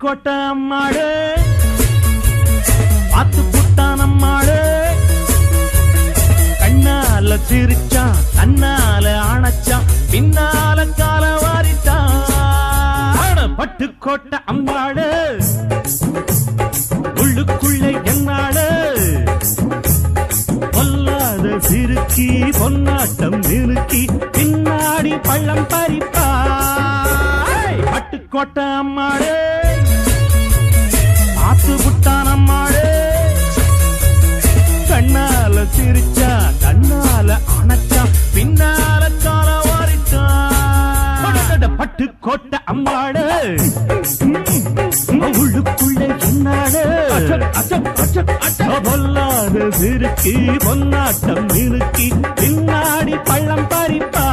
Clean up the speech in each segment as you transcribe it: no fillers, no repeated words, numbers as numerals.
பட்டுக்கோட்டை அம்மாடு பாத்து புட்டான் அம்மாடு கண்ணால சிரிச்சான் கண்ணால அணைச்சான் பின்னால கால வாரிட்டான் பட்டுக்கோட்டை அம்மாடு உள்ளுக்குள்ளே என்னாடு பொல்லாத சிறுக்கி பொன்னாட்டம் நிறுக்கி பின்னாடி பள்ளம் பறிப்பா பட்டுக்கோட்டை அம்மாடு பாத்து புட்டான் அம்மாடு கண்ணால சிரிச்சா கண்ணால அணைச்சா பின்னால கால வாரிட்டான் பட்டுக்கோட்டை அம்மாடு உள்ளுக்குள்ளே என்னாடு பொல்லாத சிறுக்கி பொன்னாட்டம் நிறுக்கி பின்னாடி பள்ளம் பறிப்பா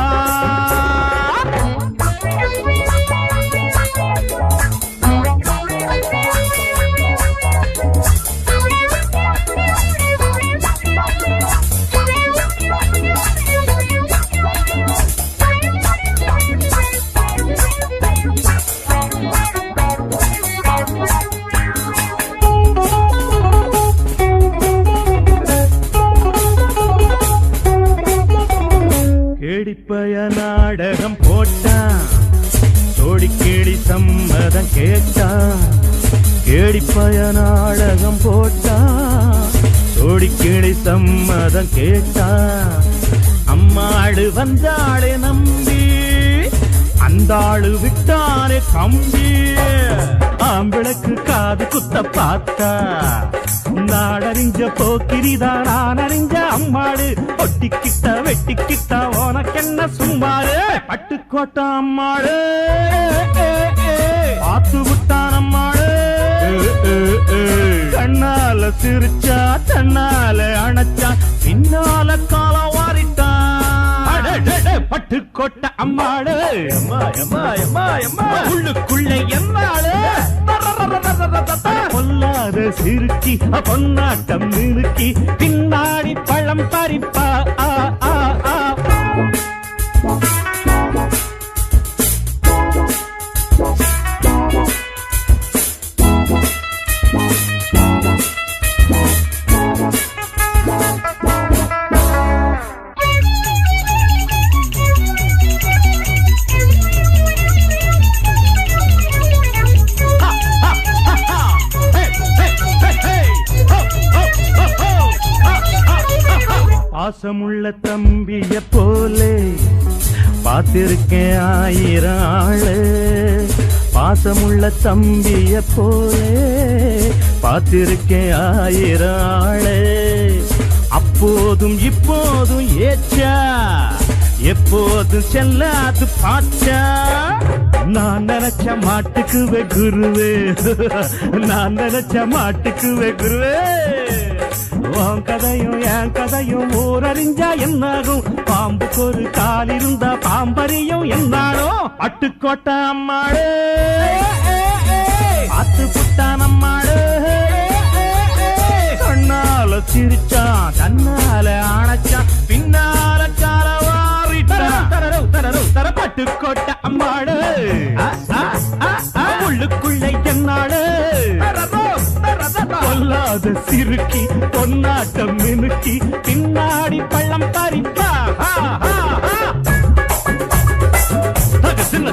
கேடிப்பய நாடகம் போட்டான் சோடி கேடி சம்மதம் கேட்டான் கேடிப்பய நாடகம் போட்டான் சோடி கேடி சம்மதம் கேட்டான் அம்மாடு வந்தாளே நம்பி அந்த ஆளு விட்டானே கம்பி ஆம்பிளக்கு காது குத்த பார்த்தா நாடறிஞ்ச போக்கிரிதான் நான் அறிஞ்ச அம்மாடு ஒட்டிக்கிட்ட வெட்டிக்கிட்ட உனக்கென்ன சும்மாடு பட்டுக்கோட்டை அம்மாடு பாத்து விட்டான் அம்மாடு கண்ணால சிரிச்சா தன்னால அணைச்சா பின்னால கால வாரிட்டான் பட்டுக்கோட்டை அம்மாடு உள்ளுக்குள்ளே என்னாடு பொல்லாத சிறுக்கி பொன்னாட்டம் நிறுக்கி பின்னாடி பழம் பறிப்பா பாசமுள்ள தம்பிய போலே பார்த்திருக்கேன் ஆயிரம் ஆளு பாசமுள்ள தம்பிய போலே பார்த்திருக்கேன் ஆயிரம் ஆளு அப்போதும் இப்போதும் ஏச்சா எப்போதும் செல்லாது பாச்சா நான் நினைச்ச மாட்டுக்குவே குருவே நான் நினைச்ச மாட்டுக்குவே குருவே உன் கதையும் என் கதையும் ஊரறிஞ்சா என்னாகும் பாம்புக்கு ஒரு கால் இருந்தா பாம்பறியும் என்னாலும் பட்டுக்கோட்டை அம்மாடு பாத்து புட்டான் அம்மாடு கண்ணால சிரிச்சான் கண்ணால அணைச்சான் பின்னால கால வாரிட்டான் பட்டுக்கோட்டை அம்மாடு உள்ளுக்குள்ளே என்னாடு பொல்லாத சிறுக்கி பொன்னாட்டம் மினுக்கி பின்னாடி பள்ளம் பறிப்பா சின்ன